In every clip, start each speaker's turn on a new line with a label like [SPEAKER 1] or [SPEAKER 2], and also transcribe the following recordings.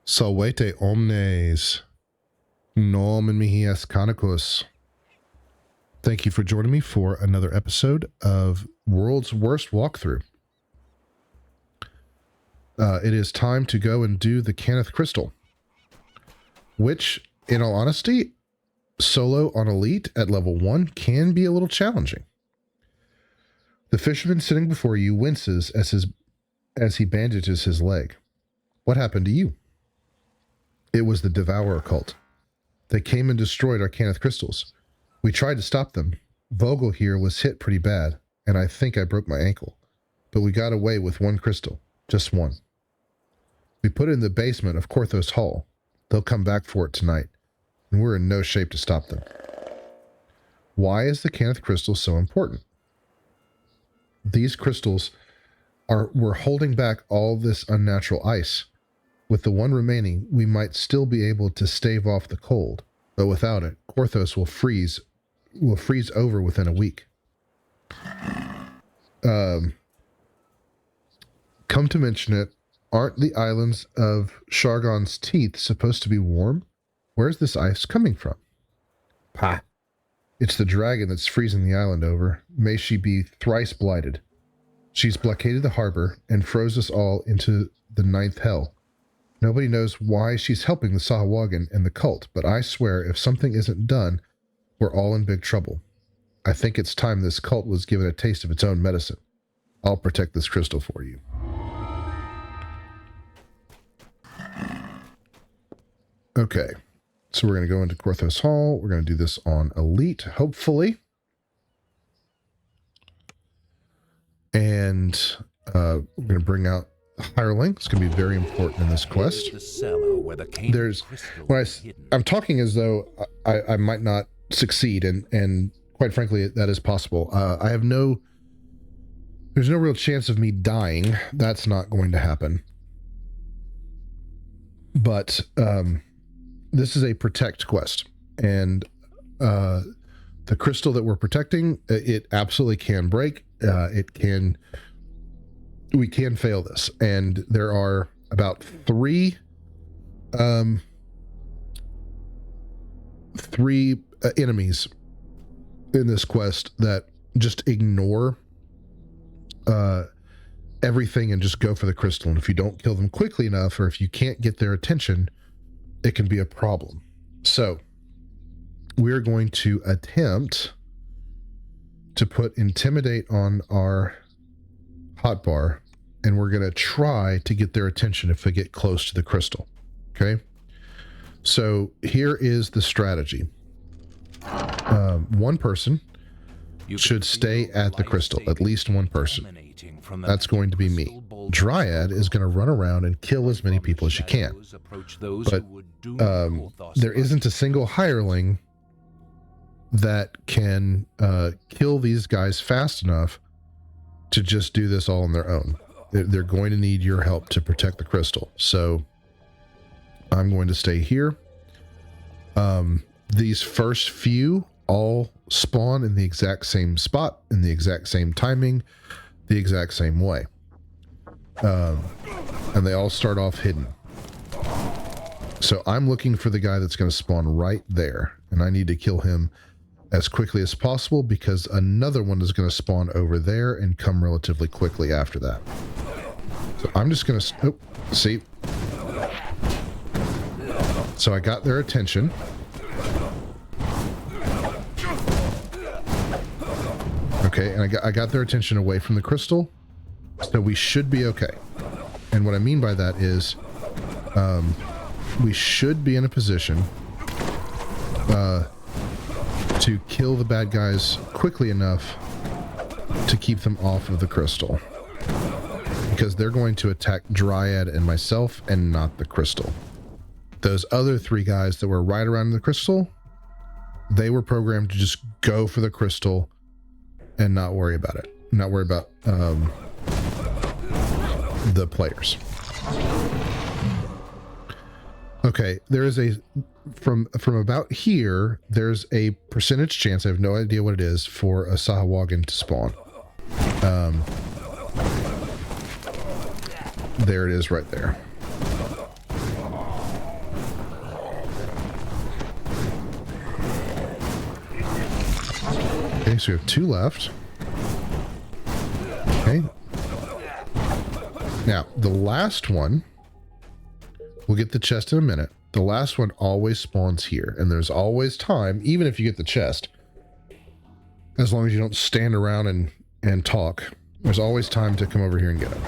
[SPEAKER 1] Salvete omnes, nomen mihi est canicus. Thank you for joining me for another episode of World's Worst Walkthrough. It is time to go and do the Cannith crystal, which, in all honesty, solo on Elite at level 1 can be a little challenging. The fisherman sitting before you winces as he bandages his leg. What happened to you? It was the Devourer cult. They came and destroyed our Cannith crystals. We tried to stop them. Vogel here was hit pretty bad, and I think I broke my ankle. But we got away with one crystal. Just one. We put it in the basement of Korthos Hall. They'll come back for it tonight, and we're in no shape to stop them. Why is the Cannith crystal so important? These crystals were holding back all this unnatural ice. With the one remaining, we might still be able to stave off the cold, but without it, Korthos will freeze over within a week. Come to mention it, aren't the islands of Shargon's Teeth supposed to be warm? Where's this ice coming from? Pah. It's the dragon that's freezing the island over. May she be thrice blighted. She's blockaded the harbor and froze us all into the ninth hell. Nobody knows why she's helping the Sahuagin and the cult, but I swear if something isn't done, we're all in big trouble. I think it's time this cult was given a taste of its own medicine. I'll protect this crystal for you. Okay, so we're going to go into Korthos Hall. We're going to do this on Elite, hopefully. And we're going to bring out Hireling. It's going to be very important in this quest. I'm talking as though I might not succeed, and quite frankly, that is possible. There's no real chance of me dying. That's not going to happen. But this is a protect quest, and the crystal that we're protecting, it absolutely can break. We can fail this, and there are about three enemies in this quest that just ignore everything and just go for the crystal. And if you don't kill them quickly enough, or if you can't get their attention, it can be a problem. So we're going to attempt to put Intimidate on our hotbar, and we're going to try to get their attention if we get close to the crystal. Okay? So here is the strategy. One person should stay at the crystal, at least one person. That's going to be me. Dryad is going to run around and kill as many people as she can. But there isn't a single hireling that can kill these guys fast enough to just do this all on their own. They're going to need your help to protect the crystal. So I'm going to stay here. These first few all spawn in the exact same spot, in the exact same timing, the exact same way. And they all start off hidden. So I'm looking for the guy that's going to spawn right there, and I need to kill him as quickly as possible because another one is going to spawn over there and come relatively quickly after that. So I'm just going to... Oh, see? So I got their attention. Okay, and I got their attention away from the crystal, so we should be okay. And what I mean by that is we should be in a position to kill the bad guys quickly enough to keep them off of the crystal, because they're going to attack Dryad and myself and not the crystal. Those other three guys that were right around the crystal, they were programmed to just go for the crystal and not worry about it. Not worry about the players. Okay, there is a from about here, there's a percentage chance, I have no idea what it is, for a Sahuagin to spawn. There it is right there. Okay, so we have 2 left. Okay. Now, the last one, we'll get the chest in a minute. The last one always spawns here, and there's always time, even if you get the chest, as long as you don't stand around and talk, there's always time to come over here and get it.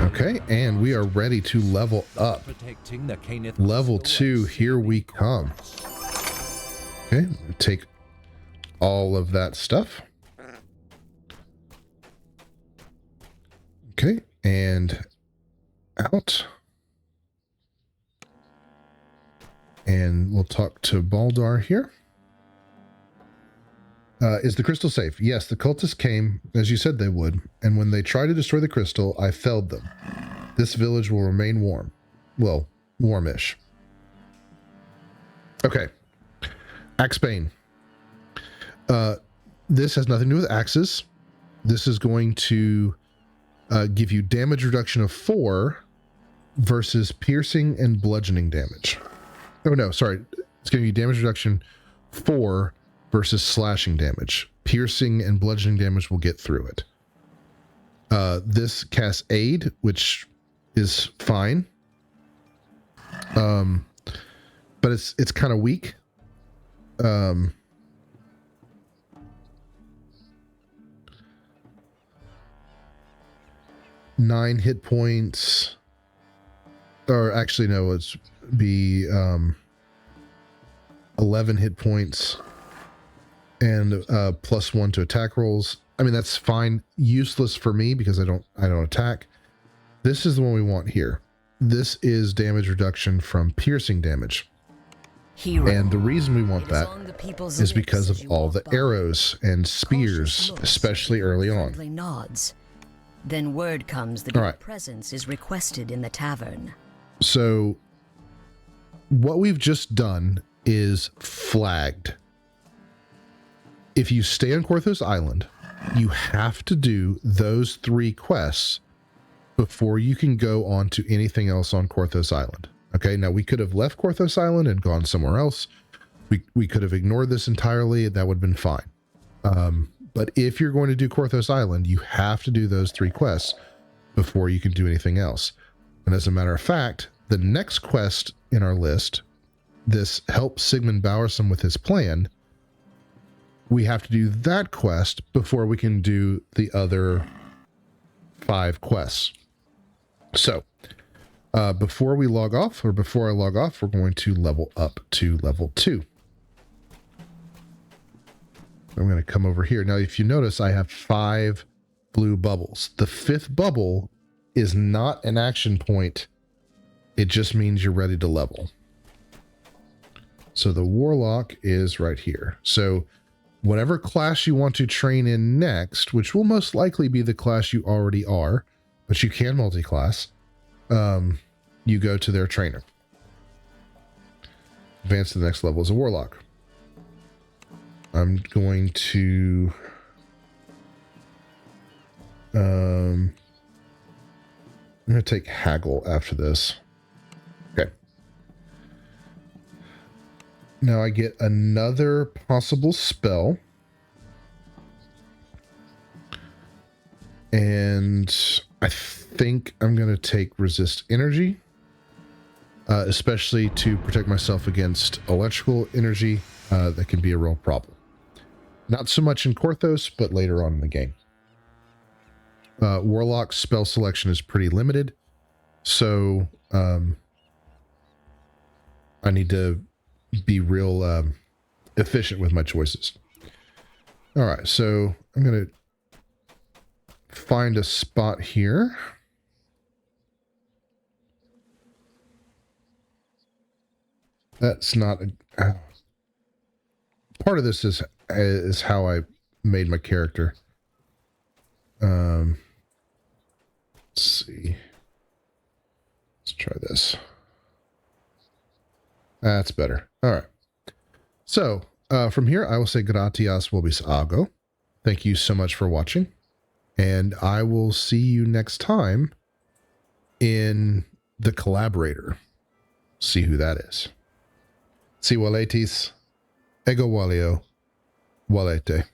[SPEAKER 1] Okay, and we are ready to level up. Level 2, here we come. Okay, take all of that stuff. Okay, and out. And we'll talk to Baldar here. Is the crystal safe? Yes, the cultists came, as you said they would, and when they tried to destroy the crystal, I felled them. This village will remain warm. Well, warmish. Okay. Axebane. This has nothing to do with axes. This is going to give you damage reduction of 4 versus piercing and bludgeoning damage. Oh no, sorry. It's giving you damage reduction 4 versus slashing damage. Piercing and bludgeoning damage will get through it. This casts aid, which is fine. But it's kind of weak. 9 hit points, or actually no, it's be 11 hit points and +1 to attack rolls. I mean, that's fine. Useless for me because I don't attack. This is the one we want here. This is damage reduction from piercing damage. Hero. And the reason we want that is because of all the arrows and spears, especially early on.
[SPEAKER 2] Nods. Then word comes that your presence is requested in the tavern.
[SPEAKER 1] So what we've just done is flagged. If you stay on Korthos Island, you have to do those 3 quests before you can go on to anything else on Korthos Island. Okay, now we could have left Korthos Island and gone somewhere else. We could have ignored this entirely. That would have been fine. But if you're going to do Korthos Island, you have to do those 3 quests before you can do anything else. And as a matter of fact, the next quest in our list, this help Sigmund Bowersson with his plan, we have to do that quest before we can do the other 5 quests. So, before I log off, we're going to level up to level 2. I'm going to come over here. Now, if you notice, I have 5 blue bubbles. The 5th bubble is not an action point. It just means you're ready to level. So the Warlock is right here. So whatever class you want to train in next, which will most likely be the class you already are, but you can multi-class, you go to their trainer. Advance to the next level as a Warlock. I'm going to I'm going to take Haggle after this. Okay. Now I get another possible spell. And I think I'm going to take Resist Energy, especially to protect myself against electrical energy. That can be a real problem. Not so much in Korthos, but later on in the game. Warlock's spell selection is pretty limited, so I need to be real efficient with my choices. All right, so I'm going to find a spot here. That's not a... part of this is how I made my character. Let's see. Let's try this. That's better. All right. So from here, I will say gratias vobis ago. Thank you so much for watching. And I will see you next time in the Collaborator. See who that is. See you later. Ego walio. Walete.